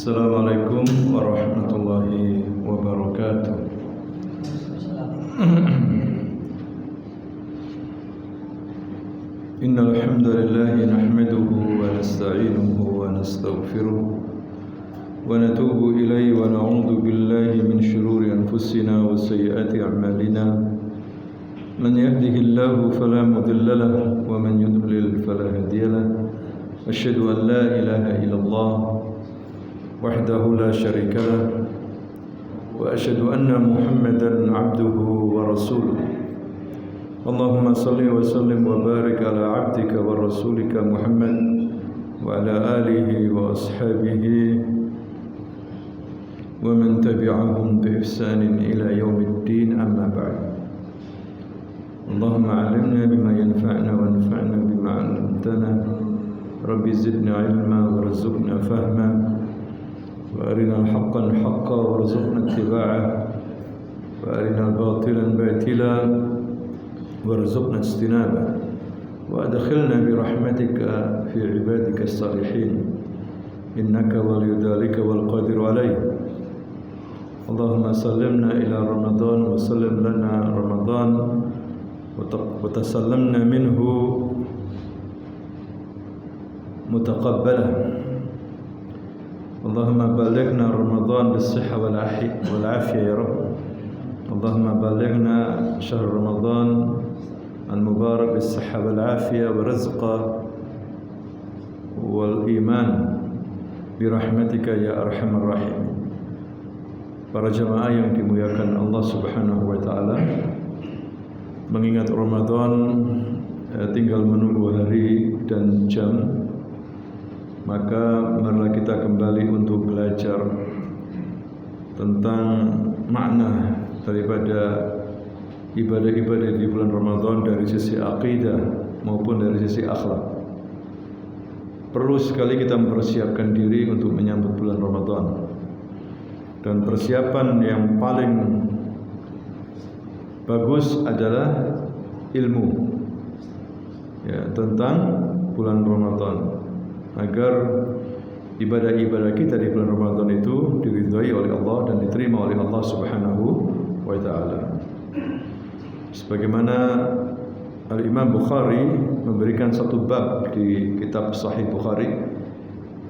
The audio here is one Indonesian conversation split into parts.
Assalamualaikum warahmatullahi wabarakatuh. Innal hamdalillah nahmaduhu wa nasta'inuhu wa nastaghfiruh wa natubu ilayhi wa na'udzu billahi min shururi anfusina wa sayyiati a'malina. Man yahdihillahu fala mudilla lahu wa man yudlil fala hadiya lahu. Asyhadu an la ilaha illallah wahdahu la syarika lah wa asyhadu anna Muhammadan abduhu wa rasuluh. Allahumma salli wa sallim wa barik ala abdika wa rasulika Muhammad wa ala alihi wa ashabihi wa man tabi'ahum bi ihsanin ila yaumiddin, amma ba'd. Allahumma 'allimna bima yanfa'una wanfa'na bima 'allamtana. Rabbi zidna 'ilma warzuqna fahma وأرنا الحق حقا وارزقنا اتباعه وأرنا الباطلا باطلا وارزقنا اجتنابه وأدخلنا برحمتك في عبادك الصالحين إنك ولي ذلك والقادر عليه. اللهم سلمنا إلى رمضان وسلم لنا رمضان وتسلمنا منه متقبلا. Allahumma balighna Ramadan bis-sihha wal afiyah ya Rabb. Allahumma balighna syahr Ramadan al-mubarak bis-sihha wal afiyah wa rizqa wal iman bi rahmatika ya arhamar rahim. Para jemaah yang dimuliakan Allah Subhanahu wa taala, mengingat Ramadan tinggal menunggu hari dan jam, maka marilah kita kembali untuk belajar tentang makna daripada ibadah-ibadah di bulan Ramadan dari sisi akidah maupun dari sisi akhlak. Perlu sekali kita mempersiapkan diri untuk menyambut bulan Ramadan. Dan persiapan yang paling bagus adalah ilmu ya, tentang bulan Ramadan, agar ibadah-ibadah kita di bulan Ramadan itu diridhai oleh Allah dan diterima oleh Allah Subhanahu wa taala. Sebagaimana Al-Imam Bukhari memberikan satu bab di kitab Sahih Bukhari,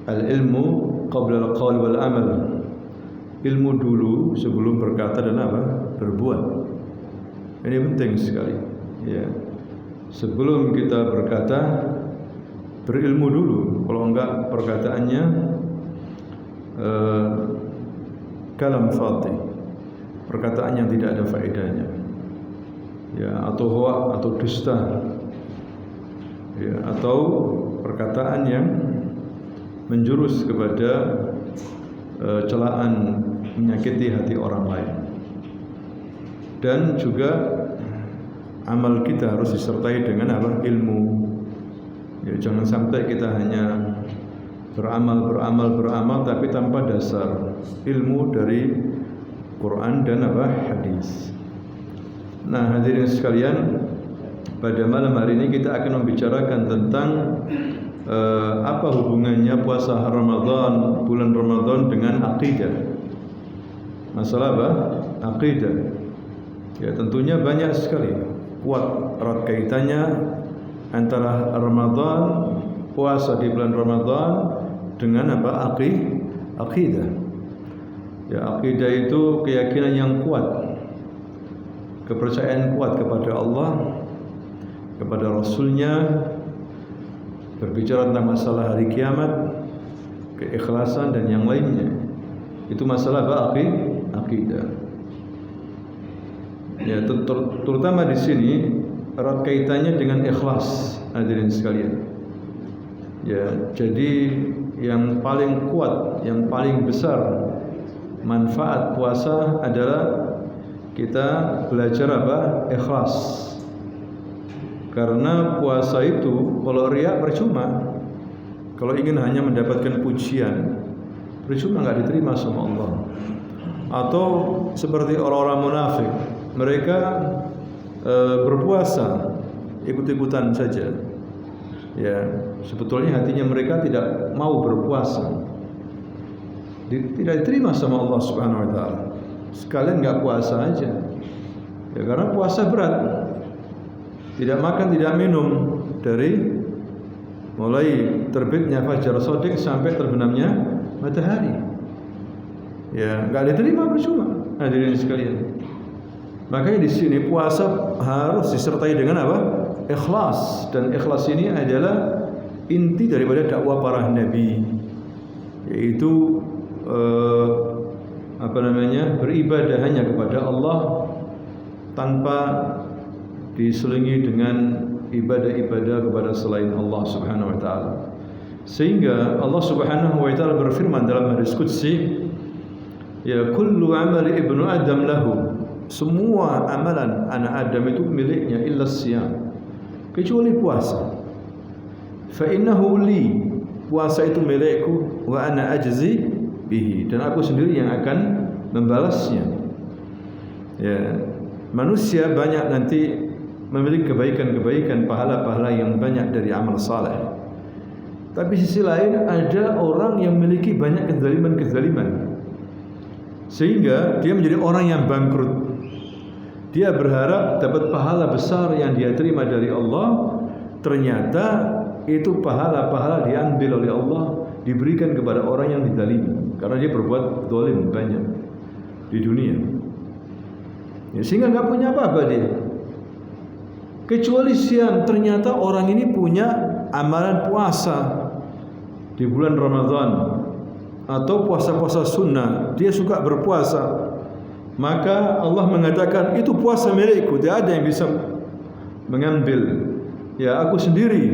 al-ilmu qabla al-qaul wal amal. Ilmu dulu sebelum berkata dan berbuat. Ini penting sekali ya. Sebelum kita berkata, berilmu dulu. Kalau enggak perkataannya kalam fadhi, perkataan yang tidak ada faedahnya ya, atau hoak atau dusta ya, atau perkataan yang menjurus kepada celaan, menyakiti hati orang lain. Dan juga amal kita harus disertai dengan ilmu. Ya, jangan sampai kita hanya beramal tapi tanpa dasar ilmu dari Quran dan hadis. Nah, hadirin sekalian, pada malam hari ini kita akan membicarakan tentang apa hubungannya puasa Ramadan, bulan Ramadan dengan akidah. Masalah akidah. Ya, tentunya banyak sekali kuat erat kaitannya antara Ramadan, puasa di bulan Ramadan dengan akidah. Ya, akidah itu keyakinan yang kuat, kepercayaan kuat kepada Allah, kepada Rasulnya, berbicara tentang masalah hari kiamat, keikhlasan dan yang lainnya. Itu masalah akidah. Ya, terutama di sini erat kaitannya dengan ikhlas, hadirin sekalian. Ya, jadi yang paling kuat, yang paling besar manfaat puasa adalah kita belajar ikhlas. Karena puasa itu kalau riya percuma. Kalau ingin hanya mendapatkan pujian, percuma, enggak diterima sama Allah. Atau seperti orang-orang munafik, mereka berpuasa ikut-ikutan saja. Ya, sebetulnya hatinya mereka tidak mau berpuasa. tidak diterima sama Allah Subhanahu wa taala. Sekalian enggak puasa aja. Ya karena puasa berat. Tidak makan, tidak minum dari mulai terbitnya fajar shadiq sampai terbenamnya matahari. Ya, enggak diterima percuma. Hadirin sekalian. Makanya di sini puasa harus disertai dengan apa? Ikhlas, dan ikhlas ini adalah inti daripada dakwah para nabi, yaitu beribadah hanya kepada Allah tanpa diselingi dengan ibadah-ibadah kepada selain Allah Subhanahu wa taala. Sehingga Allah Subhanahu wa taala berfirman dalam hadis qudsi, ya kullu amali ibnu adam lahu, semua amalan anak Adam itu miliknya illa siyam, kecuali puasa. Fa innahu li, puasa itu milikku, wa ana ajzi bihi, dan aku sendiri yang akan membalasnya. Ya, manusia banyak nanti memiliki kebaikan-kebaikan, pahala-pahala yang banyak dari amal saleh. Tapi sisi lain ada orang yang memiliki banyak kezaliman-kezaliman, sehingga dia menjadi orang yang bangkrut. Dia berharap dapat pahala besar yang dia terima dari Allah, ternyata itu pahala-pahala diambil oleh Allah, diberikan kepada orang yang dizalimi karena dia berbuat zalim banyak di dunia. Ya, sehingga enggak punya apa-apa dia. Kecuali siam, ternyata orang ini punya amalan puasa di bulan Ramadan atau puasa-puasa sunnah, dia suka berpuasa. Maka Allah mengatakan itu puasa milikku, tidak ada yang bisa mengambil. Ya aku sendiri,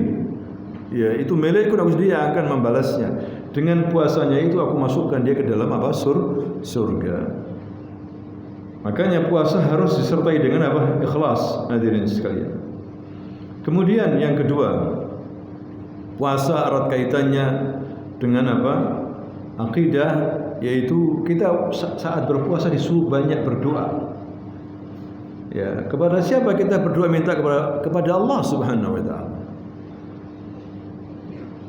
ya itu milikku, aku sendiri yang akan membalasnya. Dengan puasanya itu aku masukkan dia ke dalam apa? Surga. Makanya puasa harus disertai dengan apa? Ikhlas, hadirin sekalian. Kemudian yang kedua, puasa erat kaitannya dengan apa? Akidah, yaitu kita saat berpuasa disuruh banyak berdoa. Ya, kepada siapa kita berdoa? Minta kepada Allah Subhanahu wa taala.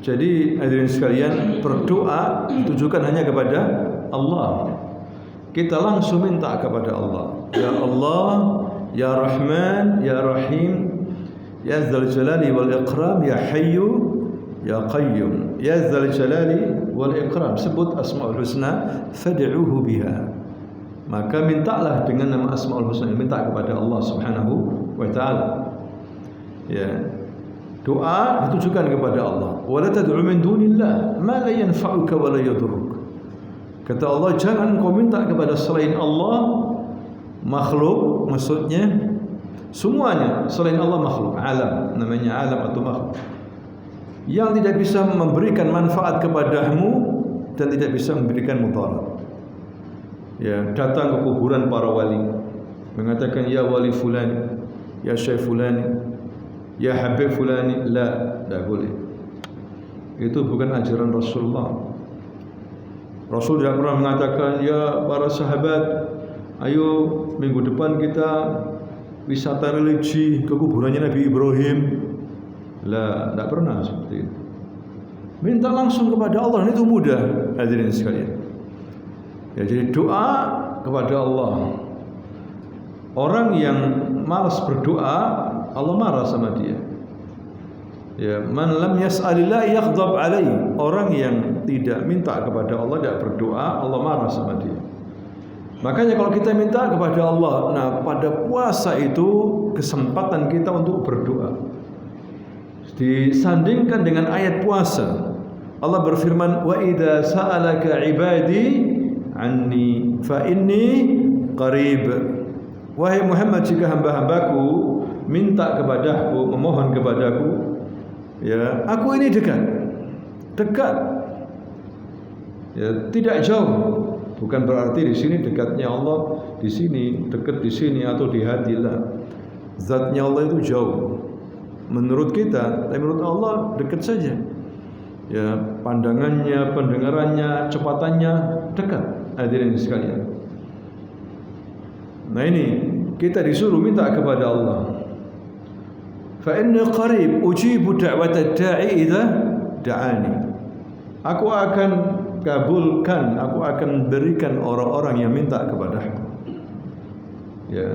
Jadi hadirin sekalian, berdoa ditujukan hanya kepada Allah. Kita langsung minta kepada Allah. Ya Allah, ya Rahman, ya Rahim, ya Dzal Jalali wal Ikram, ya Hayyu, ya Qayyum, ya Dzal Jalali wal Ikram. Sebut Asmaul Husna, fad'uhu biha. Maka mintalah dengan nama Asmaul Husna, minta kepada Allah Subhanahu wa taala. Ya. Doa ditujukan kepada Allah. Wa la tad'u min dunillah ma la yanfa'uka wa la yadurruk. Kata Allah, jangan kau minta kepada selain Allah makhluk, maksudnya semuanya selain Allah makhluk, alam, namanya alam atau makhluk, yang tidak bisa memberikan manfaat kepadamu dan tidak bisa memberikan mudarat. Ya, datang ke kuburan para wali, mengatakan ya wali fulani, ya syekh fulani, ya habib fulani, tidak boleh. Itu bukan ajaran Rasulullah. Rasul tidak pernah mengatakan, ya para sahabat, ayo minggu depan kita wisata religi ke kuburannya Nabi Ibrahim. Tidak pernah seperti itu. Minta langsung kepada Allah, itu mudah, hadirin sekalian. Ya, jadi doa kepada Allah. Orang yang malas berdoa, Allah marah sama dia. Ya, man lam yas'alillah yaghdab alaihi. Orang yang tidak minta kepada Allah, tidak berdoa, Allah marah sama dia. Makanya kalau kita minta kepada Allah, nah pada puasa itu kesempatan kita untuk berdoa. Disandingkan dengan ayat puasa, Allah berfirman, wa idza sa'alaka ibadi anni fa inni qarib. Wahai Muhammad, jika hamba-hambaku minta kepadaku, memohon kepadaku, ya, aku ini dekat, ya, tidak jauh. Bukan berarti di sini dekatnya Allah di sini, dekat di sini atau di hati lah. Zatnya Allah itu jauh menurut kita, tapi menurut Allah dekat saja. Ya, pandangannya, pendengarannya, cepatannya dekat. Hadirin sekalian. Nah ini kita disuruh minta kepada Allah. Fa inni qarib ujibu da'watad da'i idza da'ani. Aku akan kabulkan, aku akan berikan orang-orang yang minta kepadaku. Ya.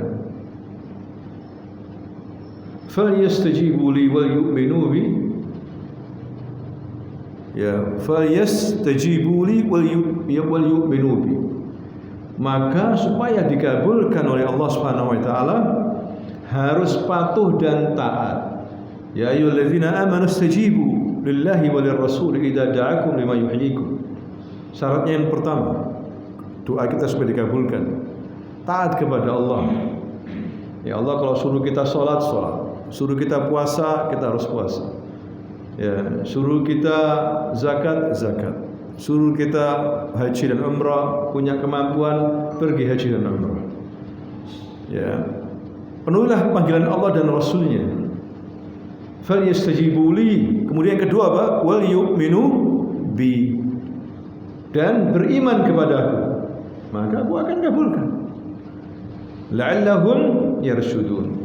Falyastajibu li wal yu'minu bi. Ya, falyastajibu li wal yu'minu bi. Maka supaya dikabulkan oleh Allah Subhanahu wa taala harus patuh dan taat. Ya ayyuhalladzina amanu istajibu lillahi walir rasul idza da'akum lima yuhyikum. Syaratnya yang pertama, doa kita supaya dikabulkan. Taat kepada Allah. Ya Allah kalau suruh kita salat, suruh kita puasa, kita harus puasa. Ya, suruh kita zakat, suruh kita haji dan umrah, punya kemampuan pergi haji dan umrah. Ya. Penuhilah panggilan Allah dan Rasulnya. Falyastajibu li. Kemudian yang kedua apa? Wal yu'minu bi. Dan beriman kepadaku, maka aku akan kabulkan. La'allahum yarshudun.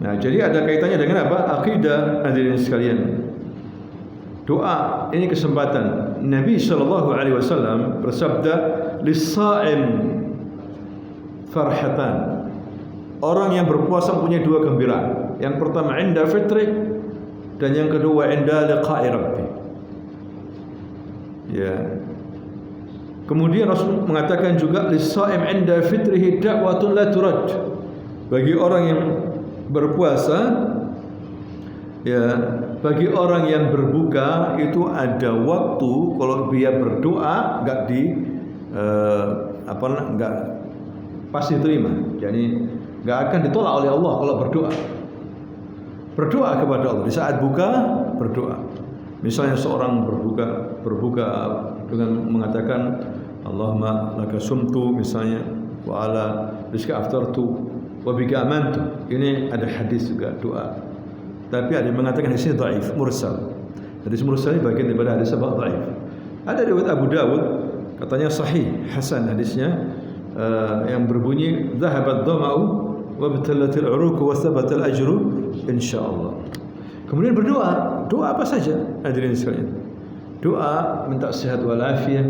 Nah, jadi ada kaitannya dengan apa? Akidah, hadirin sekalian. Doa ini kesempatan. Nabi sallallahu alaihi wasallam bersabda, "Lis-sha'im farhatan." Orang yang berpuasa punya dua gembira. Yang pertama inda fitri dan yang kedua inda liqa'i rabbi. Ya. Kemudian Rasul mengatakan juga lis-sha'im inda fitrihi da'watun la turad. Bagi orang yang berpuasa, ya, bagi orang yang berbuka itu ada waktu kalau dia berdoa enggak enggak pasti diterima. Jadi enggak akan ditolak oleh Allah kalau berdoa. Berdoa kepada Allah di saat buka, berdoa. Misalnya seorang berbuka dengan mengatakan Allahumma laka sumtu misalnya wa ala rizqika aftartu wa bika amantu. Ini ada hadis juga doa. Tapi ada yang mengatakan hadisnya dhaif, mursal. Hadis mursal ini bagian daripada hadis sabah dhaif. Ada riwayat Abu Dawud katanya sahih, hasan hadisnya yang berbunyi dhahabat dhama'u wa batallatil 'uruq wa thabatal ajru insyaallah. Kemudian berdoa, doa apa saja hadirin sekalian. Doa minta sehat walafiat,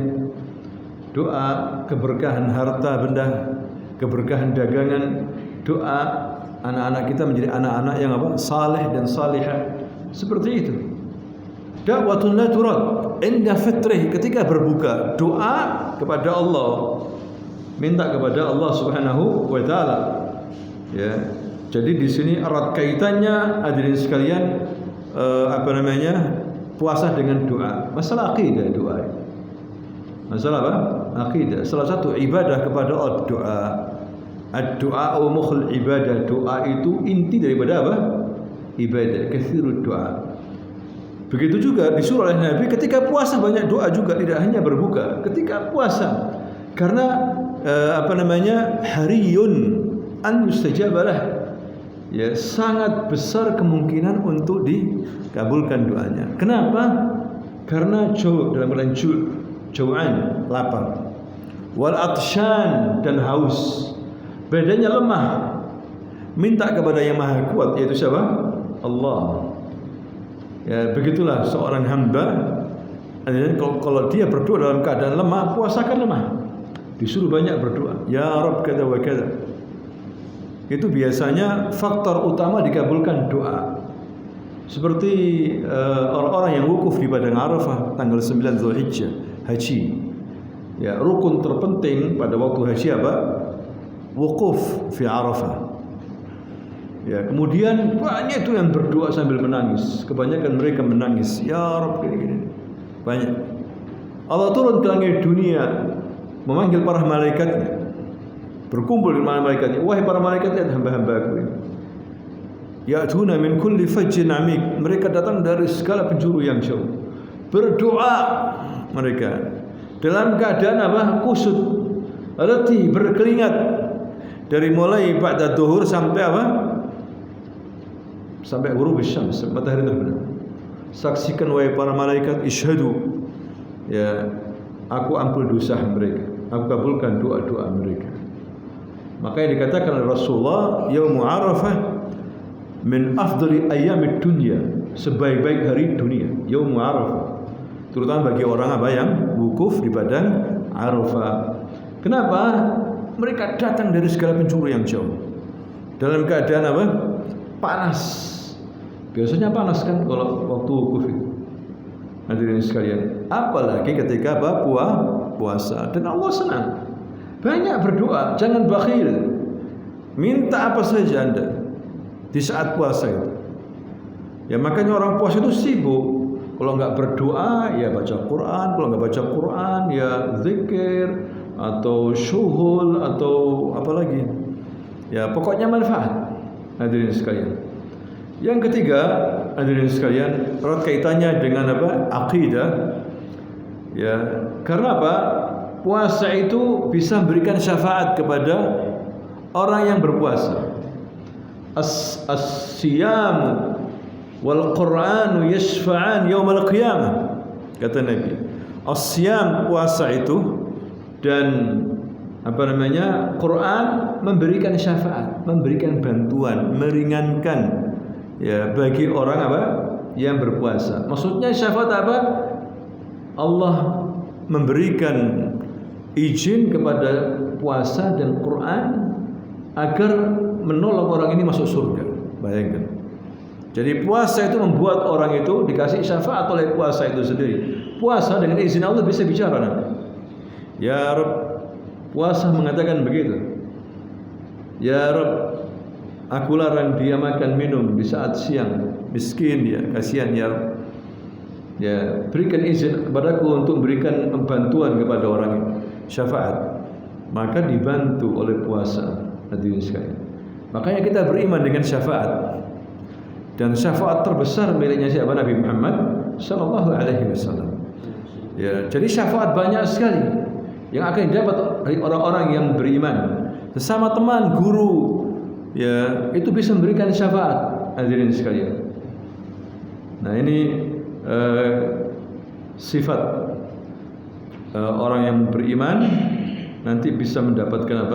doa keberkahan harta benda, keberkahan dagangan, doa anak-anak kita menjadi anak-anak yang apa? Saleh dan salihah. Seperti itu. Da'watun la turad inda fitrih, ketika berbuka, doa kepada Allah. Minta kepada Allah Subhanahu wa taala. Ya. Jadi di sini erat kaitannya hadirin sekalian puasa dengan doa. Masalah akidah doa. Masalah apa? Akidah. Salah satu ibadah kepada Allah doa. Ad-du'a mukhul ibadah. Doa itu inti daripada apa? Ibadah. Katsirud doa. Begitu juga disuruh oleh Nabi ketika puasa banyak doa juga, tidak hanya berbuka. Ketika puasa karena hariyun an yustajabalah. Ya, sangat besar kemungkinan untuk dikabulkan doanya. Kenapa? Karena dalam keadaan jau'an, lapar. Wal atshan, dan haus. Badannya lemah. Minta kepada yang maha kuat, yaitu siapa? Allah. Ya, begitulah seorang hamba. Kalau dia berdoa dalam keadaan lemah, puasa kan lemah. Disuruh banyak berdoa. Ya Rabb kada wa kada. Itu biasanya faktor utama dikabulkan doa. Seperti orang-orang yang wukuf di Padang Arafah tanggal 9 Zulhijjah, haji. Ya, rukun terpenting pada waktu haji apa? Wukuf fi Arafah. Ya, kemudian banyak itu yang berdoa sambil menangis. Kebanyakan mereka menangis. Ya Rabb gini-gini. Banyak. Allah turun ke langit dunia memanggil para malaikatnya. Berkumpul dengan malaikatnya. Wahai para malaikat, lihat hamba-hambaku ini. Ya'tuna min kulli fajjin 'amik. Mereka datang dari segala penjuru yang jauh. Berdoa mereka dalam keadaan apa? Kusut, letih, berkeringat. Dari mulai ba'da zuhur sampai apa? Sampai ghurub syams, matahari terbenam. Saksikan wahai para malaikat, isyhadu. Ya, aku ampun dosa mereka. Aku kabulkan doa-doa mereka. Maka yang dikatakan oleh Rasulullah, Yaumul Arafah min afdali ayyamid dunya, sebaik-baik hari dunia. Yaumul Arafah. terutama bagi orang apa yang wukuf di padang Arafah. Kenapa? Mereka datang dari segala penjuru yang jauh dalam keadaan apa? Panas. Biasanya panas kan kalau waktu wukuf itu. Hadirin sekalian, apalagi ketika apa? Puasa. Dan Allah senang. Banyak berdoa, jangan bakhil. Minta apa saja Anda di saat puasa itu. Ya makanya orang puasa itu sibuk. Kalau nggak berdoa, ya baca Quran. Kalau nggak baca Quran, ya zikir atau syuhul atau apa lagi. Ya pokoknya manfaat. Hadirin sekalian. Yang ketiga, hadirin sekalian, erat kaitannya dengan apa? Akidah. Ya, karena apa? Puasa itu bisa memberikan syafaat kepada orang yang berpuasa. As-siyam wal Qur'anu yashfa'an yaumal qiyamah. Kata Nabi. As-siyam, puasa itu, dan Quran memberikan syafaat, memberikan bantuan, meringankan ya bagi orang apa? Yang berpuasa. Maksudnya syafaat apa? Allah memberikan izin kepada puasa dan Quran agar menolong orang ini masuk surga. Bayangkan. Jadi puasa itu membuat orang itu dikasih syafaat oleh puasa itu sendiri. Puasa dengan izin Allah bisa bicara nanti. Ya Rabb, puasa mengatakan begitu. Ya Rabb, aku larang dia makan minum di saat siang. Miskin dia, kasihan ya Rabb. Ya, berikan izin kepadaku untuk berikan bantuan kepada orang ini. Syafaat. Maka dibantu oleh puasa. Hadirin sekalian. Makanya kita beriman dengan syafaat. Dan syafaat terbesar miliknya siapa? Nabi Muhammad sallallahu alaihi wasallam. Ya, jadi syafaat banyak sekali yang akan didapat dari orang-orang yang beriman. Sesama teman, guru, ya, itu bisa memberikan syafaat. Hadirin sekalian. Nah, ini sifat orang yang beriman nanti bisa mendapatkan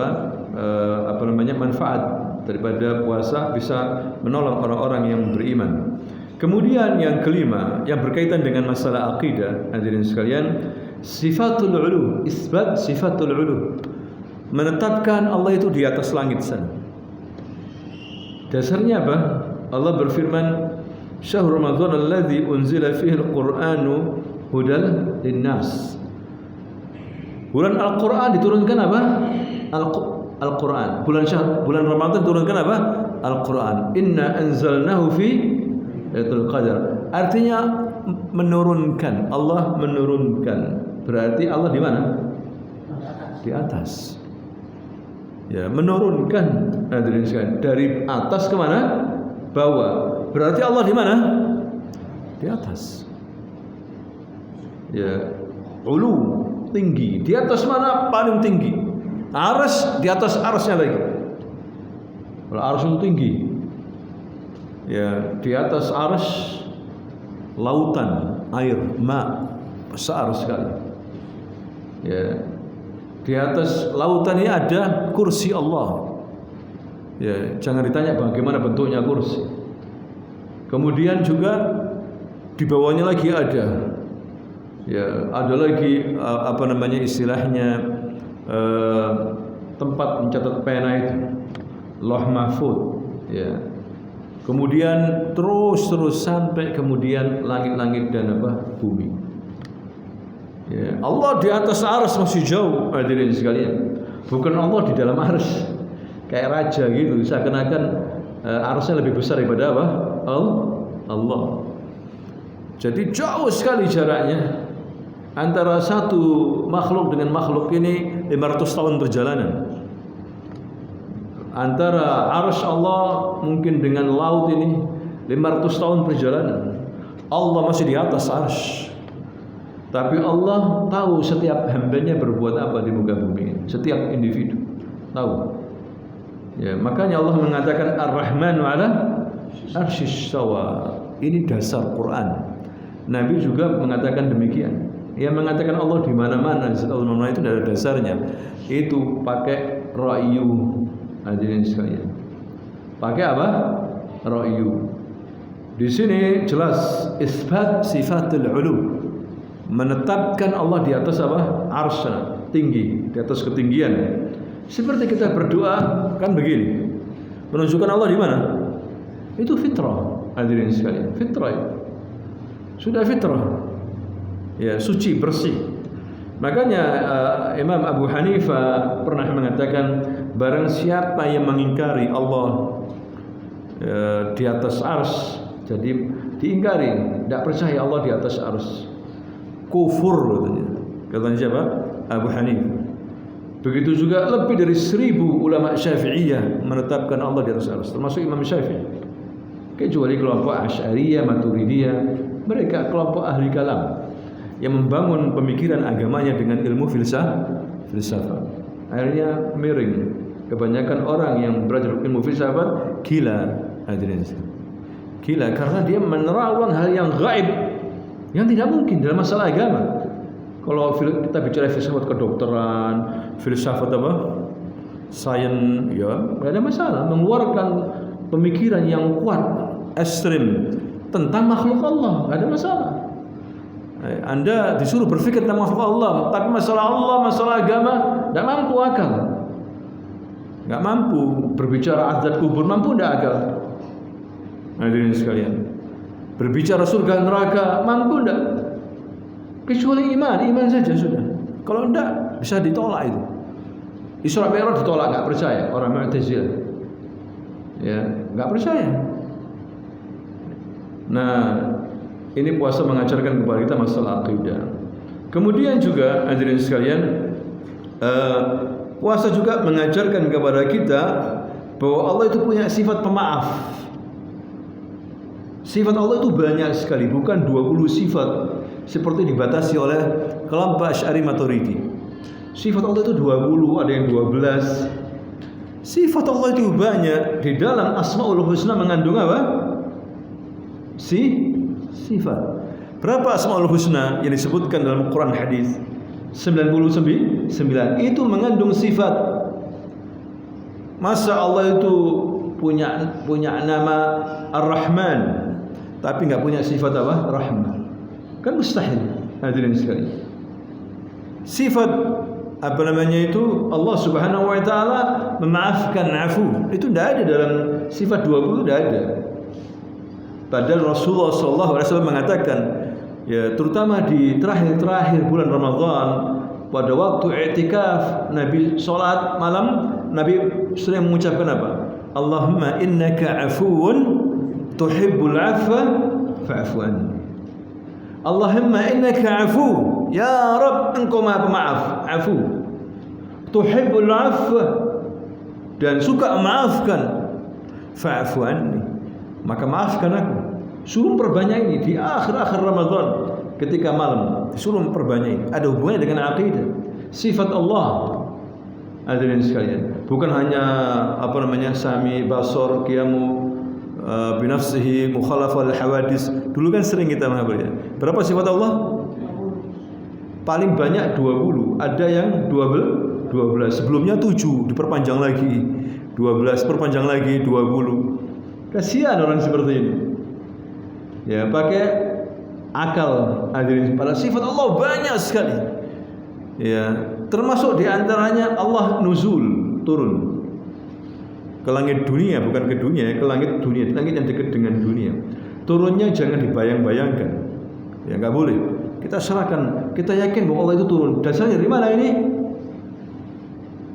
manfaat daripada puasa, bisa menolong orang-orang yang beriman. Kemudian yang kelima yang berkaitan dengan masalah akidah, hadirin sekalian, sifatul ulu, isbat sifatul ulu, menetapkan Allah itu di atas langit sana. Dasarnya apa? Allah berfirman, Syahrul Ramadan alladzi unzila fihi al-Qur'anu hudal linnas. Bulan Al-Qur'an diturunkan apa? Al-Qur'an. Bulan Ramadan diturunkan apa? Al-Qur'an. Inna anzalnahu fi Lailatul Qadar. Artinya menurunkan. Allah menurunkan. Berarti Allah di mana? Di atas. Ya, menurunkan, hadirin sekalian, dari atas ke mana? Bawah. Berarti Allah di mana? Di atas. Ya, ulu, tinggi. Di atas mana? Paling tinggi. Arsy, di atas arsy-nya lagi. Kalau arsy itu tinggi. Ya, di atas arsy lautan, air, ma, besar sekali. Ya. Di atas lautan ini ada kursi Allah. Ya, jangan ditanya bagaimana bentuknya kursi. Kemudian juga di bawahnya lagi ada, ya, ada lagi istilahnya tempat mencatat pena itu, Lauh Mahfuz. Ya. Kemudian terus sampai kemudian langit-langit dan bumi. Ya, Allah di atas arsy masih jauh, hadirin sekalian. Bukan Allah di dalam arsy kayak raja gitu, seakan-akan arsy lebih besar daripada apa? Allah. Jadi jauh sekali jaraknya antara satu makhluk dengan makhluk ini 500 tahun perjalanan. Antara arsy Allah mungkin dengan laut ini 500 tahun perjalanan. Allah masih di atas arsy. Tapi Allah tahu setiap hambanya berbuat apa di muka bumi ini. Setiap individu tahu. Ya, makanya Allah mengatakan Ar-Rahmanu 'ala arsyish shawa. Ini dasar Quran. Nabi juga mengatakan demikian. Yang mengatakan Allah di mana-mana, di mana itu ada dasarnya. Itu pakai ra'yu. Hadirin sekalian. Pakai apa? Ra'yu. Di sini jelas isbat sifatul ulu. menetapkan Allah di atas apa? Arsy, tinggi, di atas ketinggian. Seperti kita berdoa kan begini. Menunjukkan Allah di mana? Itu fitrah, hadirin sekalian. Fitrah itu. Sudah fitrah. Ya, suci, bersih. Makanya Imam Abu Hanifah pernah mengatakan, barang siapa yang mengingkari Allah di atas arsy, jadi diingkari, tidak percaya Allah di atas arsy, kufur katanya. Katanya siapa? Abu Hanifah. Begitu juga lebih dari 1000 ulama Syafi'iyah menetapkan Allah di atas arsy, termasuk Imam Syafi'i. Kecuali kelompok Asy'ariyah, Maturidiyah, mereka kelompok ahli kalam yang membangun pemikiran agamanya dengan ilmu filsafat. Akhirnya miring. Kebanyakan orang yang belajar ilmu filsafat gila, hadirin. Gila karena dia menerawang hal yang gaib, yang tidak mungkin dalam masalah agama. Kalau kita bicara filsafat kedokteran, filsafat apa? Sains, ya, tidak ada masalah. Mengeluarkan pemikiran yang kuat, ekstrim tentang makhluk Allah, tidak ada masalah. Anda disuruh berpikir tentang makhluk Allah, tapi masalah Allah, masalah agama, tidak mampu akal. Tidak mampu berbicara azab kubur, mampu tidak akal? Hadirin sekalian, berbicara surga neraka, mampu tidak? Kecuali iman saja sudah. Kalau tidak, bisa ditolak itu. Isra Mi'raj ditolak, nggak percaya orang Mu'tazilah. Ya, nggak percaya. Nah, ini puasa mengajarkan kepada kita masalah akidah. Kemudian juga hadirin sekalian, puasa juga mengajarkan kepada kita bahwa Allah itu punya sifat pemaaf. Sifat Allah itu banyak sekali, bukan 20 sifat seperti dibatasi oleh kelompok Asy'ari Maturidi. Sifat Allah itu 20, ada yang 12. Sifat Allah itu banyak. Di dalam Asmaul Husna mengandung apa? Sifat. Berapa Asmaul Husna yang disebutkan dalam Quran hadis? 99. Itu mengandung sifat. Masa Allah itu punya nama Ar-Rahman, tapi enggak punya sifat apa? Rahman. Kan mustahil, hadirin sekalian. Sifat apa namanya itu, Allah Subhanahu wa taala memaafkan, afu. Itu tidak ada dalam sifat 20, tidak ada. Padahal Rasulullah SAW mengatakan, ya terutama di terakhir bulan Ramadan, pada waktu i'tikaf, Nabi sholat malam, Nabi sering mengucapkan apa? Allahumma innaka afuun tuhibbul afwa fa'fu anni. Allahumma innaka afu, ya Rabb engkau maha pemaaf, afu, tuhibbul afwa, dan suka memaafkan, fa'fu anni, maka maafkan aku. Suruh perbanyak ini di akhir Ramadan, ketika malam disuruh perbanyak ini. Ada hubungannya dengan akidah, sifat Allah. Hadirin sekalian, bukan hanya apa namanya sami basor qiyamu binafsihi mukhalafah al-hawadis. Dulu kan sering kita menghafalnya. Berapa sifat Allah? Paling banyak 20. Ada yang 12. Sebelumnya 7, diperpanjang lagi. 12, perpanjang lagi 20. Kasihan orang seperti ini. Ya, pakai akal. Hadirin, pada sifat Allah banyak sekali. Ya, termasuk di antaranya Allah nuzul, turun ke langit dunia, bukan ke dunia, ke langit dunia, langit yang dekat dengan dunia. Turunnya jangan dibayang-bayangkan, ya nggak boleh. Kita serahkan, kita yakin bahwa Allah itu turun. Dasarnya dari mana ini?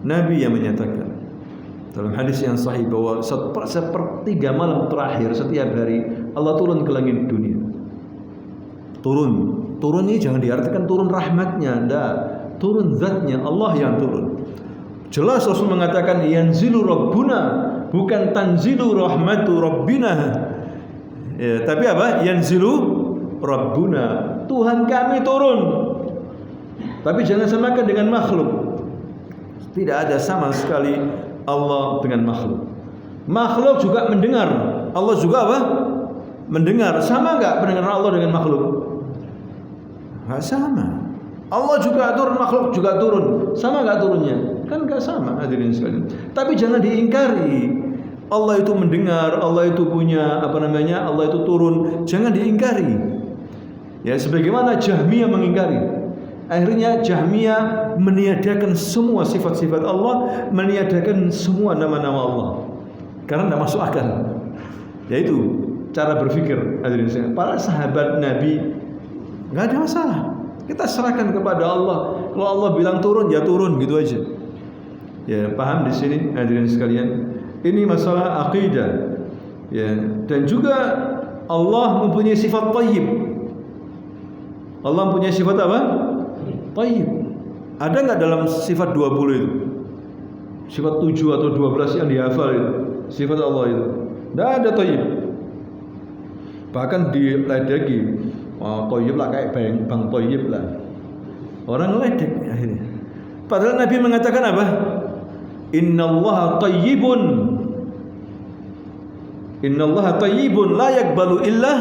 Nabi yang menyatakan dalam hadis yang sahih bahwa sepertiga malam terakhir setiap hari Allah turun ke langit dunia. Turun ini jangan diartikan turun rahmatnya, enggak. Turun zatnya, Allah yang turun. Jelas Rasul mengatakan yanzilu rabbuna, bukan tanzilu rahmatu rabbina. Ya, tapi apa? Yanzilu rabbuna, Tuhan kami turun. Tapi jangan samakan dengan makhluk. Tidak ada sama sekali Allah dengan makhluk. Makhluk juga mendengar, Allah juga apa? Mendengar. Sama enggak pendengaran Allah dengan makhluk? Enggak sama. Allah juga turun, makhluk juga turun. Sama enggak turunnya? Kan enggak sama, hadirin sekalian. Tapi jangan diingkari. Allah itu mendengar, Allah itu punya apa namanya? Allah itu turun. Jangan diingkari. Ya, sebagaimana Jahmiyah mengingkari. Akhirnya Jahmiyah meniadakan semua sifat-sifat Allah, meniadakan semua nama-nama Allah. Karena tidak masuk akal. Yaitu cara berpikir hadirin. Para sahabat Nabi nggak ada masalah. Kita serahkan kepada Allah. Kalau Allah bilang turun, ya turun, gitu aja. Ya, paham di sini hadirin sekalian? Ini masalah akidah. Ya, dan juga Allah mempunyai sifat thayyib. Allah mempunyai sifat apa? Thayyib. Ada enggak dalam sifat 20 itu? Sifat 7 atau 12 yang dihafal itu, sifat Allah itu. Enggak ada thayyib. Bahkan diledeki, thayyib lah kayak bang thayyib lah. Orang ledek akhirnya. Padahal Nabi mengatakan apa? Innallaha thayyibun. Innallaha thayyibun la yaqbalu illa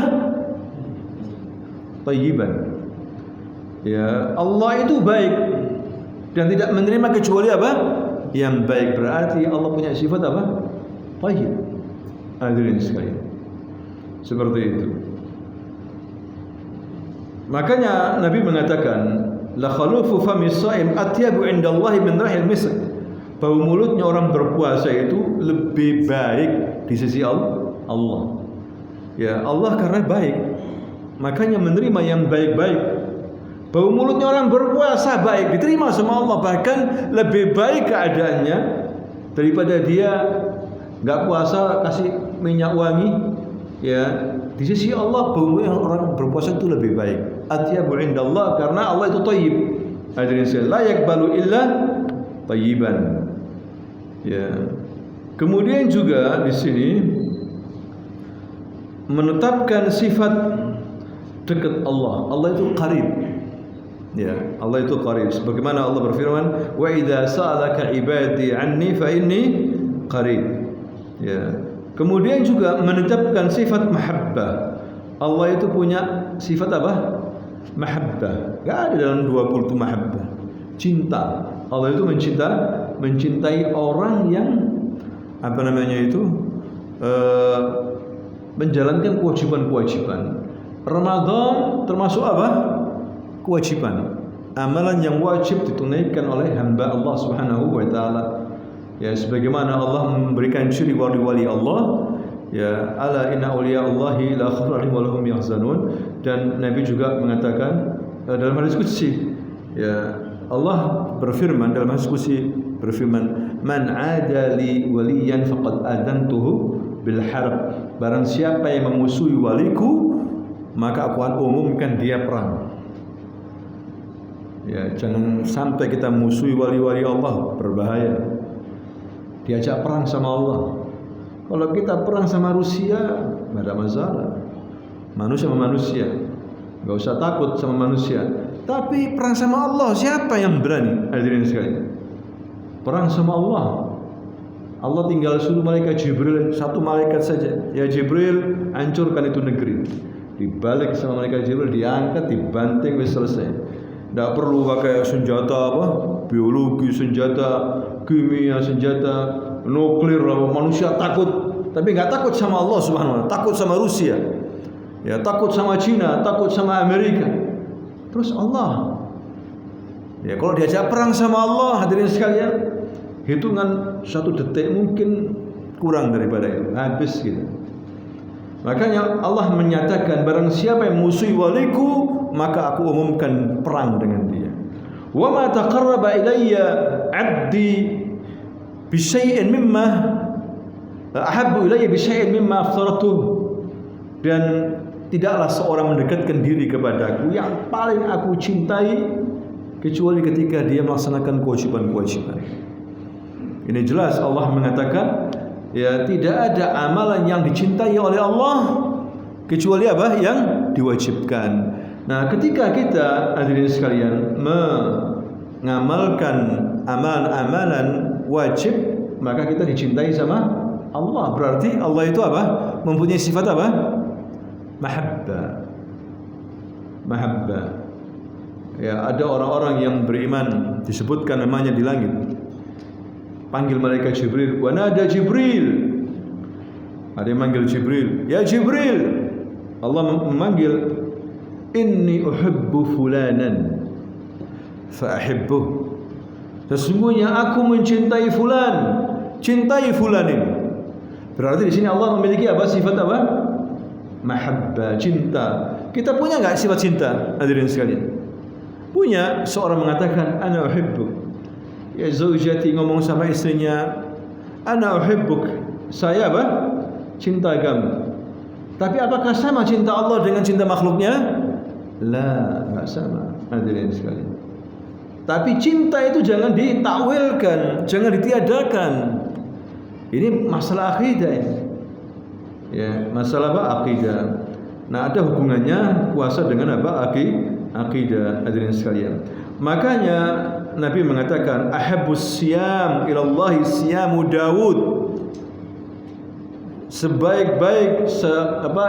thayyiban. Ya, Allah itu baik dan tidak menerima kecuali apa? Yang baik. Berarti Allah punya sifat apa? Thayyib. Hadirin sekalian. Seperti itu. Makanya Nabi mengatakan, la khalufu famis shaim atyabu indallahi min rahil misk. Bau mulutnya orang berpuasa itu lebih baik di sisi Allah. Ya, Allah karena baik, makanya menerima yang baik-baik. Bau mulutnya orang berpuasa baik, diterima sama Allah, bahkan lebih baik keadaannya daripada dia nggak puasa kasih minyak wangi. Ya, di sisi Allah bau mulut orang berpuasa itu lebih baik. Atyabu indallah karena Allah itu thayyib. Hadirin sekalian, la yaqbalu illa thayyiban. Ya. Kemudian juga di sini menetapkan sifat dekat Allah. Allah itu qarib. Ya, Allah itu qarib. Sebagaimana Allah berfirman, "Wa idza sa'alaka 'ibadi 'anni fa inni qarib." Ya. Kemudian juga menetapkan sifat mahabbah. Allah itu punya sifat apa? Mahabbah. Enggak ada dalam 20 itu mahabbah. Cinta. Allah itu mencintai orang yang apa namanya itu? Menjalankan kewajiban-kewajiban. Ramadan termasuk apa? Kewajiban, amalan yang wajib ditunaikan oleh hamba Allah Subhanahu wa taala. Ya, sebagaimana Allah memberikan ciri wali-wali Allah, ya, ala inna awliya Allahi la khawfun 'alaihim wa lahum yahzanun. Dan Nabi juga mengatakan dalam hadis qudsi, ya, Allah berfirman dalam hadis qudsi berfirman, man 'ada li waliyan faqad adantuhu bil harb. Barang siapa yang memusuhi waliku, maka aku akan umumkan dia perang. Ya, jangan sampai kita musuhi wali-wali Allah, berbahaya. Diajak perang sama Allah. Kalau kita perang sama Rusia, tidak ada masalah. Manusia sama manusia, nggak usah takut sama manusia. Tapi perang sama Allah, siapa yang berani? Hadirin sekalian, perang sama Allah. Allah tinggal suruh malaikat Jibril, satu malaikat saja. Ya Jibril, hancurkan itu negeri. Dibalik sama malaikat Jibril, diangkat, dibanting, wis selesai. Tidak perlu pakai senjata apa, biologi, senjata kimia, senjata nuklir. Manusia takut, tapi nggak takut sama Allah Subhanahu wa taala, takut sama Rusia, ya, takut sama Cina, takut sama Amerika. Terus Allah, ya, kalau diajak perang sama Allah, hadirin sekalian, hitungan 1 detik mungkin kurang daripada itu, habis gitu. Makanya Allah menyatakan, barang siapa yang musuhi waliku, maka aku umumkan perang dengan dia. Wa ma taqarraba ilayya 'abdi bi syai'in mimma ahabbu ilayya bi syai'in mimma aftaratuh. Dan tidaklah seorang mendekatkan diri kepadaku yang paling aku cintai kecuali ketika dia melaksanakan kewajiban-kewajiban. Ini jelas Allah mengatakan, ya, tidak ada amalan yang dicintai oleh Allah kecuali apa? Yang diwajibkan. Nah, ketika kita hadirin sekalian mengamalkan amalan-amalan wajib, maka kita dicintai sama Allah. Berarti Allah itu apa? Mempunyai sifat apa? Mahabbah. Mahabbah. Ya, ada orang-orang yang beriman, disebutkan namanya di langit. Panggil malaikat Jibril, wa nada Jibril. Ada yang manggil Jibril, ya Jibril. Allah memanggil inni uhibbu fulanan fa ahibbuh. Sesungguhnya aku mencintai fulan, cintai fulan ini. Berarti di sini Allah memiliki apa? Sifat apa? Mahabbah, cinta. Kita punya enggak sifat cinta? Hadirin sekalian. Punya. Seorang mengatakan ana uhibbu. Ya zaujati, ngomong sama istrinya, ana uhibbuk. Saya apa? Cinta kamu. Tapi apakah sama cinta Allah dengan cinta makhluknya? La, enggak sama. Hadirin sekalian. Tapi cinta itu jangan ditakwilkan, jangan ditiadakan. Ini masalah akidah ini. Ya, masalah apa? Akidah. Nah, ada hubungannya puasa dengan apa? Akidah, hadirin sekalian. Makanya Nabi mengatakan ahabbus siyam ilallahi siyamu Daud. Sebaik-baik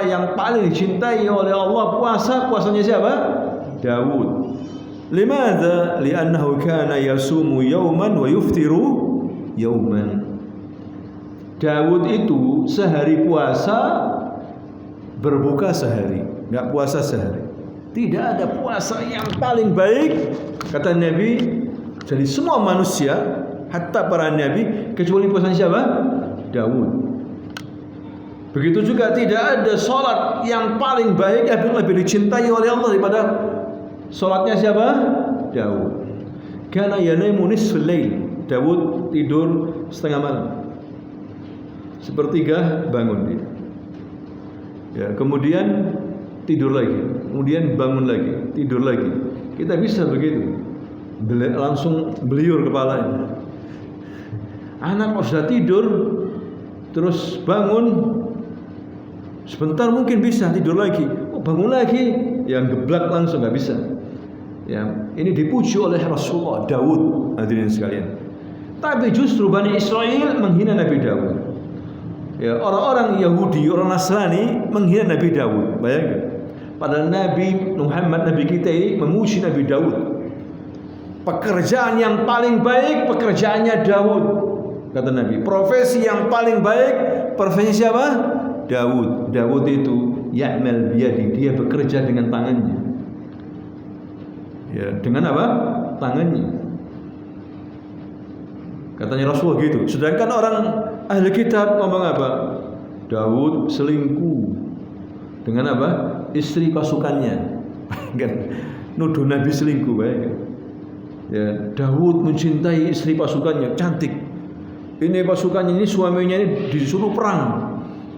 yang paling dicintai oleh Allah puasanya siapa? Daud. Limadha? Li'annahu kana yasumu yawman wa yuftiru yawman. Daud itu sehari puasa, berbuka sehari, enggak puasa sehari. Tidak ada puasa yang paling baik, kata Nabi, dari semua manusia, hatta para nabi, kecuali puasa siapa? Daud. Begitu juga tidak ada solat yang paling baik, yang lebih dicintai oleh Allah daripada solatnya siapa? Daud. Kana yanaimu nisfal lail. Daud tidur setengah malam. Sepertiga bangun dia. Ya, kemudian tidur lagi, kemudian bangun lagi, tidur lagi. Kita bisa begitu. Langsung beliur kepalanya. Anak sudah tidur, terus bangun, sebentar mungkin bisa tidur lagi, bangun lagi, yang geblak langsung nggak bisa. Ya, ini dipuji oleh Rasulullah Daud, hadirin sekalian. Tapi justru Bani Israel menghina Nabi Daud. Ya, orang-orang Yahudi, orang Nasrani menghina Nabi Daud. Bayangkan. Padahal Nabi Muhammad, Nabi kita ini memuji Nabi Daud. Pekerjaan yang paling baik pekerjaannya Daud, kata Nabi. Profesi yang paling baik profesi siapa? Daud. Daud itu ya'mal biyadi, dia bekerja dengan tangannya. Ya, dengan apa? Tangannya. Katanya Rasulullah gitu. Sedangkan orang ahli kitab ngomong apa? Daud selingkuh dengan apa? Istri pasukannya. Kan nuduh Nabi selingkuh, bayangkan. Ya, Daud mencintai istri pasukannya, cantik. Ini pasukannya ini, suaminya ini disuruh perang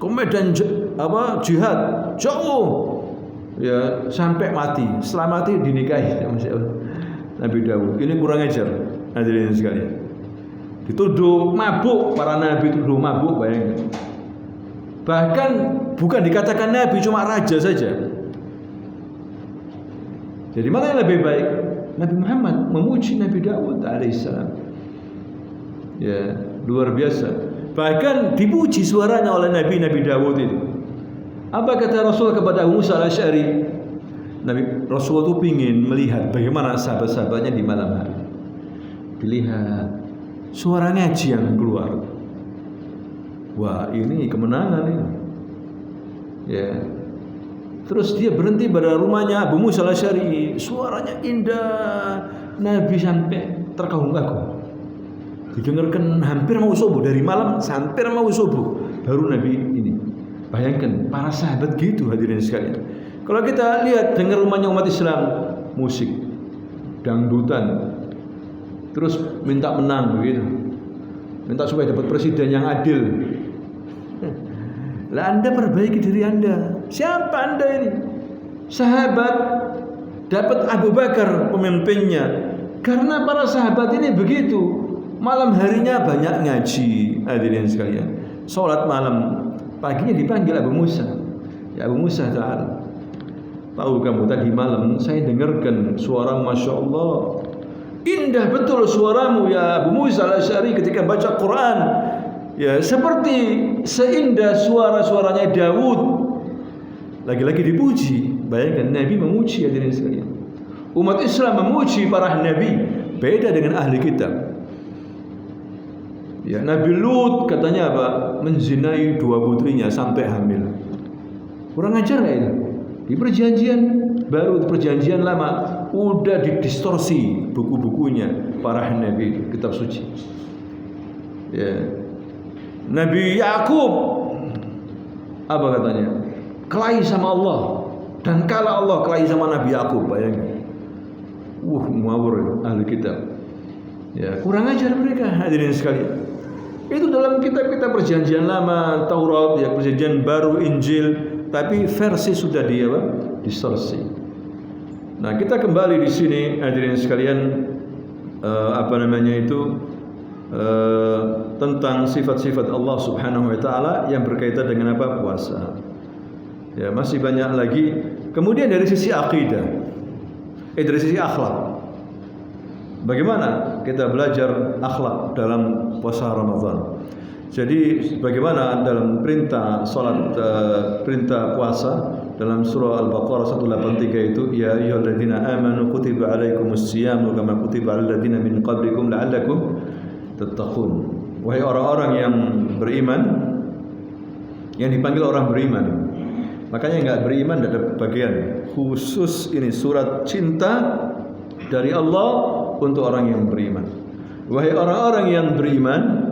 ke medan jihad jauh, ya, sampai mati. Setelah mati dinikahi sama Nabi Daud. Ini kurang ajar, hadirin sekalian. Dituduh mabuk, para nabi tuduh mabuk, bayangkan. Bahkan bukan dikatakan nabi, cuma raja saja. Jadi mana yang lebih baik? Nabi Muhammad memuji Nabi Daud alaihissalam. Ya, luar biasa. Bahkan dipuji suaranya oleh Nabi Daud itu. Apa kata Rasul kepada Abu Musa al-Asy'ari? Rasul itu ingin melihat bagaimana sahabat-sahabatnya di malam hari. Dilihat suara ngaji yang keluar. Wah, ini kemenangan ini. Ya. Terus dia berhenti pada rumahnya Abu Musa al-Asy'ari. Suaranya indah. Nabi sampai terkagum-kagum. Didengarkan hampir mau subuh, dari malam hampir mau subuh. Baru Nabi ini. Bayangkan para sahabat gitu, hadirin sekalian. Kalau kita lihat dengar rumahnya umat Islam, musik, dangdutan, terus minta menang begitu. Minta supaya dapat presiden yang adil. Lah Anda perbaiki diri Anda. Siapa Anda ini? Sahabat dapat Abu Bakar pemimpinnya. Karena para sahabat ini begitu. Malam harinya banyak ngaji, hadirin sekalian. Salat malam, paginya dipanggil Abu Musa. Ya Abu Musa ta'ala, tahu kamu tadi malam saya dengarkan suara Masya Allah, indah betul suaramu ya Abu Musa al-Asy'ari ketika baca Quran. Ya seperti seindah suaranya Daud. Lagi-lagi dipuji. Bayangkan Nabi memuji, hadirin sekalian. Umat Islam memuji para nabi. Beda dengan ahli kitab. Ya, Nabi Lut katanya apa? Menzinai 2 putrinya sampai hamil. Kurang ajar nggak itu? Di perjanjian baru, di perjanjian lama udah didistorsi buku-bukunya para nabi, kitab suci. Ya. Nabi Yakub apa katanya? Kelahi sama Allah, dan kala Allah kelahi sama Nabi Yakub, bayangin. Ngawur ahli kitab. Ya, kurang ajar mereka, hadirin sekalian. Itu dalam kitab-kitab perjanjian lama, Taurat, ya, perjanjian baru, Injil, tapi versi sudah distorsi. Nah, kita kembali di sini, hadirin sekalian, tentang sifat-sifat Allah Subhanahu wa taala yang berkaitan dengan apa? Puasa. Ya, masih banyak lagi. Kemudian dari sisi akidah, dari sisi akhlak. Bagaimana kita belajar akhlak dalam puasa Ramadan? Jadi bagaimana dalam perintah salat, perintah puasa dalam surah Al-Baqarah 183 itu, ya ayyuhalladzina amanu kutiba alaikumus syiyamu kama kutiba alal ladzina min qablikum la'allakum tattaqun. Wahai orang-orang yang beriman, yang dipanggil orang beriman. Makanya enggak beriman tidak ada bagian. Khusus ini surat cinta dari Allah untuk orang yang beriman. Wahai orang-orang yang beriman,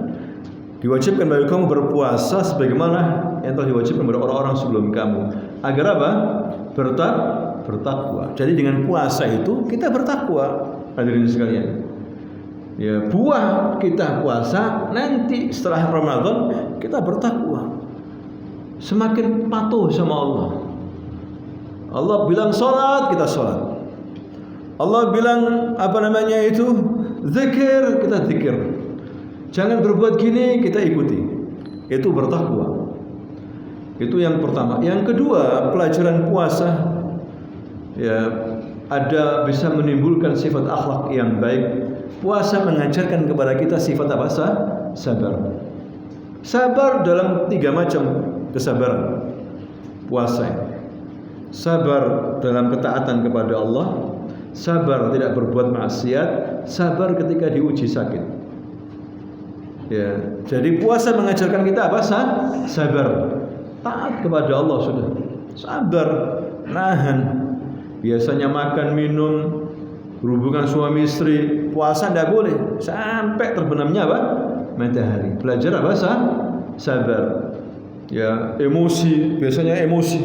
diwajibkan bagi kamu berpuasa sebagaimana yang telah diwajibkan kepada orang-orang sebelum kamu. Agar apa? Bertakwa. Jadi dengan puasa itu kita bertakwa, hadirin sekalian. Ya, buah kita puasa, nanti setelah Ramadan kita bertakwa. Semakin patuh sama Allah. Allah bilang salat, kita salat. Allah bilang zikir, kita zikir. Jangan berbuat gini, kita ikuti. Itu bertakwa. Itu yang pertama. Yang kedua, pelajaran puasa ya ada bisa menimbulkan sifat akhlak yang baik. Puasa mengajarkan kepada kita sifat apa? Sabar. Sabar dalam 3 macam kesabaran. Puasa. Sabar dalam ketaatan kepada Allah, sabar tidak berbuat maksiat, sabar ketika diuji sakit. Ya, jadi puasa mengajarkan kita apa? Sabar. Taat kepada Allah sudah. Sabar, nahan. Biasanya makan, minum, berhubungan suami istri, puasa tidak boleh sampai terbenamnya apa? Matahari. Belajar apa? Sabar. Ya, emosi, biasanya emosi.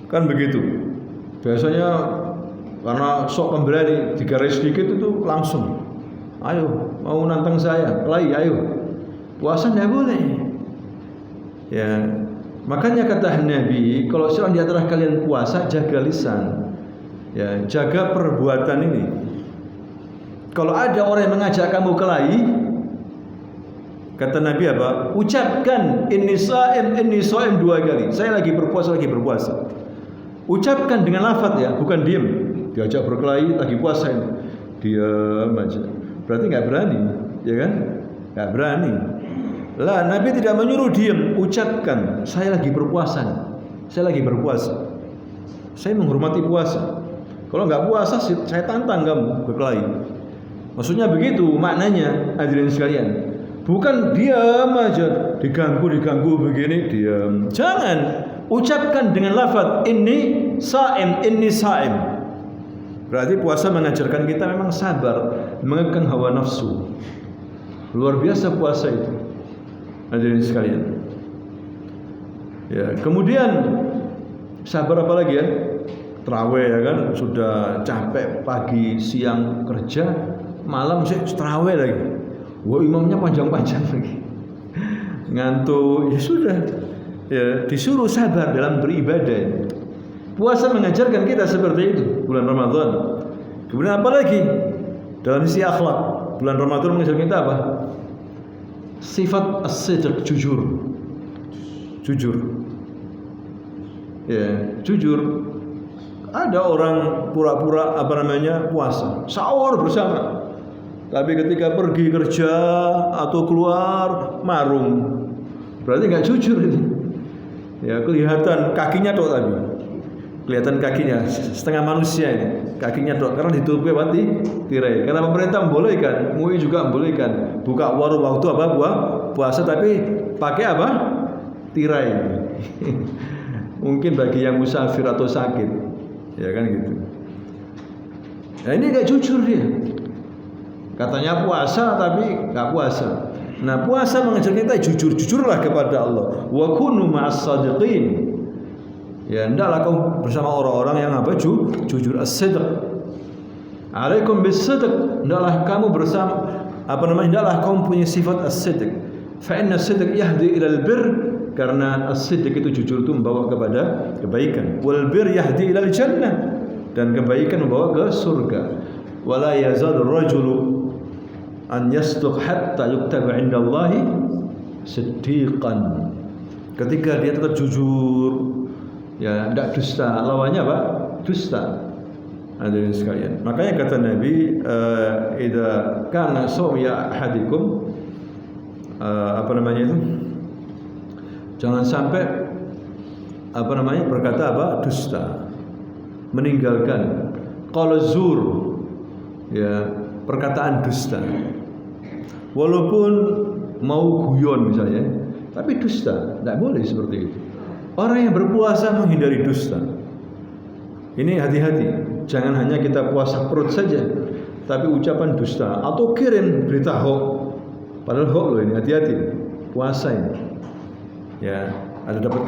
Kan begitu. Biasanya karena sok pemberani, digaris sedikit itu langsung. Ayo, mau nantang saya, kelahi, ayo. Puasa tidak boleh. Ya, makanya kata Nabi, kalau seorang di antara kalian puasa, jaga lisan. Ya, jaga perbuatan ini. Kalau ada orang yang mengajak kamu kelahi, kata Nabi apa? Ucapkan inni shaim 2 kali. Saya lagi berpuasa, lagi berpuasa. Ucapkan dengan lafaz ya, bukan diam. Diajak berkelahi lagi puasa ini. Diam aja. Berarti enggak berani, ya kan? Enggak berani. Lah, Nabi tidak menyuruh diam, ucapkan, saya lagi berpuasa. Saya lagi berpuasa. Saya menghormati puasa. Kalau enggak puasa, saya tantang kamu berkelahi. Maksudnya begitu maknanya, hadirin sekalian. Bukan diam aja, diganggu begini, diam. Jangan, ucapkan dengan lafaz inni shaim. Berarti puasa mengajarkan kita memang sabar, mengekang hawa nafsu. Luar biasa puasa itu, hadirin sekalian. Ya, kemudian sabar apa lagi ya? Tarawih ya kan, sudah capek pagi siang kerja, malam sih tarawih lagi. Wah, imamnya panjang-panjang lagi. Ngantuk, ya sudah. Ya, disuruh sabar dalam beribadah. Puasa mengajarkan kita seperti itu bulan Ramadan. Kemudian apa lagi? Dalam sisi akhlak, bulan Ramadan mengajarkan kita apa? Sifat as-sidq, jujur. Ya, jujur. Ada orang pura-pura puasa, sahur bersama. Tapi ketika pergi kerja atau keluar marung. Berarti enggak jujur ini. Ya, kelihatan kakinya tok tadi. Kelihatan kakinya setengah manusia ini, kakinya tok karena ditutupi tirai. Karena pemerintah membolehkan, MUI juga membolehkan buka warung waktu puasa, tapi pakai apa? Tirai. Mungkin bagi yang musafir atau sakit, ya kan gitu. Nah ini nggak jujur dia. Katanya puasa tapi nggak puasa. Nah puasa mengajar kita jujurlah kepada Allah. Wa kunu ma'as sadiqin. Ya hendaklah kau bersama orang-orang yang apa? Jujur, as-sidq. Alaikum bis-sidq. Hendaklah kamu bersama hendaklah kamu punya sifat as-sidq. Fa inna as-sidq yahdi ila al-birr, karena as-sidq itu jujur itu membawa kepada kebaikan. Wal birr yahdi ila al-jannah, dan kebaikan membawa ke surga. Wala yazal ar-rajulu an yasduq hatta yuktaba 'indallahi siddiqan. Ketika dia tetap jujur, ya tidak dusta, lawannya apa? Dusta. Hadirin sekalian. Makanya kata Nabi, idza kana sawya ahadikum, jangan sampai berkata dusta, meninggalkan qala zur, ya, perkataan dusta. Walaupun mau guyon misalnya, tapi dusta, tidak boleh seperti itu. Orang yang berpuasa menghindari dusta. Ini hati-hati, jangan hanya kita puasa perut saja, tapi ucapan dusta atau kirim berita hoax. Padahal hoax loh ini, hati-hati puasa ini. Ya,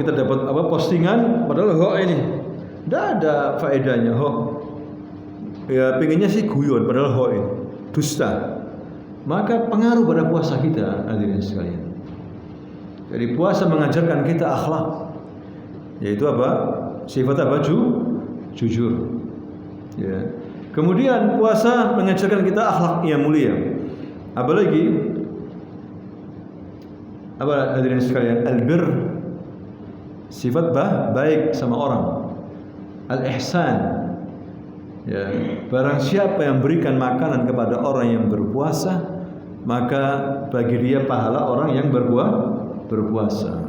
kita dapat postingan, padahal hoax ini. Tidak ada faedahnya hoax. Ya, pengennya sih guyon, padahal hoax ini, dusta. Maka pengaruh pada puasa kita, hadirin sekalian. Jadi puasa mengajarkan kita akhlak, yaitu apa? Sifat apa? Jujur. Ya. Kemudian puasa mengajarkan kita akhlak yang mulia. Apalagi hadirin sekalian? Al-birr, sifat baik sama orang. Al-ihsan. Ya, barang siapa yang berikan makanan kepada orang yang berpuasa, maka bagi dia pahala orang yang berpuasa.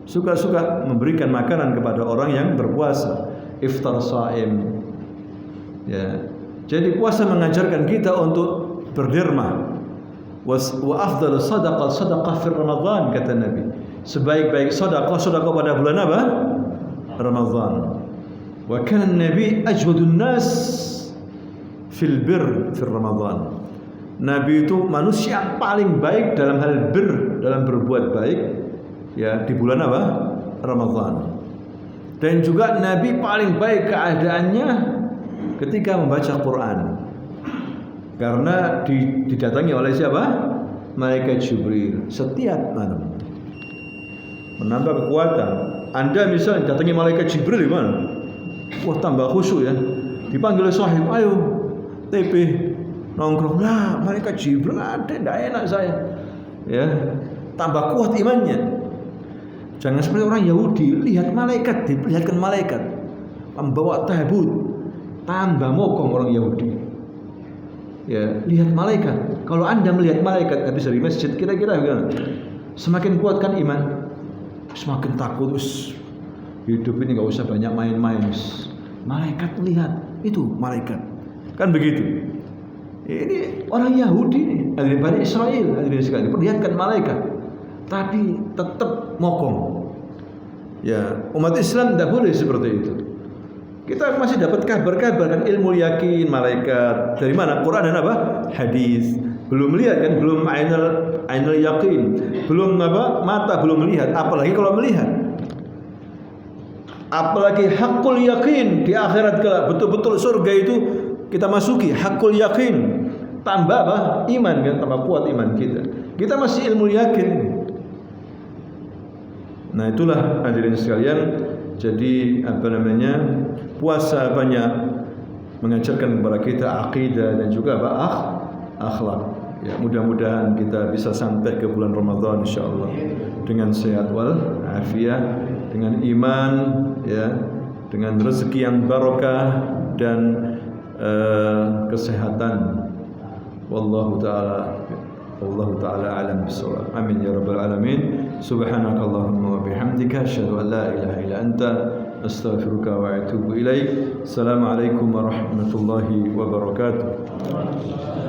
Suka-suka memberikan makanan kepada orang yang berpuasa. Iftar shaim. Ya. Jadi puasa mengajarkan kita untuk berderma. Wa afdal sadaqah fi Ramadan, kata Nabi. Sebaik-baik sedekah pada bulan apa? Ramadan. Wa kana Nabi ajwadun nas fil birr fi Ramadan. Nabi itu manusia yang paling baik dalam hal dalam berbuat baik, ya, di bulan apa? Ramadan. Dan juga Nabi paling baik keadaannya ketika membaca Quran. Karena didatangi oleh siapa? Malaikat Jibril setiap malam. Menambah kekuatan. Anda misalnya datangi malaikat Jibril gimana? Wah, tambah khusyuk ya. Dipanggil sahib, ayo TP nongkrong. Nah, malaikat Jibril ada, tidak enak saya. Ya, tambah kuat imannya. Jangan seperti orang Yahudi, lihat malaikat, diperlihatkan malaikat membawa tabut, tambah mokong orang Yahudi. Ya, lihat malaikat. Kalau Anda melihat malaikat habis dari masjid, kira-kira gimana? Semakin kuatkan iman, semakin takut. Hidup ini nggak usah banyak main-main. Malaikat lihat, itu malaikat. Kan begitu. Ini orang Yahudi, dari Bani Israel, hadirin sekalian, diperlihatkan malaikat, tapi tetap mokong. Ya, umat Islam tidak boleh seperti itu. Kita masih dapat kabar-kabar kan, ilmu yakin malaikat dari mana? Quran dan apa? Hadis. Belum melihat kan, belum ainul yakin, belum apa? Mata belum melihat, apalagi kalau melihat. Apalagi hakul yakin di akhirat kelak, betul-betul surga itu kita masuki, hakul yakin. Tambah apa? Iman kan, tambah kuat iman kita. Kita masih ilmu yakin. Nah, itulah hadirin sekalian. Jadi puasa banyak mengajarkan kepada kita akidah dan juga apa? Akhlak. Ya, mudah-mudahan kita bisa sampai ke bulan Ramadan insyaallah dengan sehat wal afiat, dengan iman, ya, dengan rezeki yang barokah dan kesehatan. Wallahu taala alam bisawab. Amin ya rabbal alamin. Subhanakallahumma wa bihamdika asyhadu an la ilaha illa anta astaghfiruka wa atubu ilaik. Assalamualaikum warahmatullahi wabarakatuh.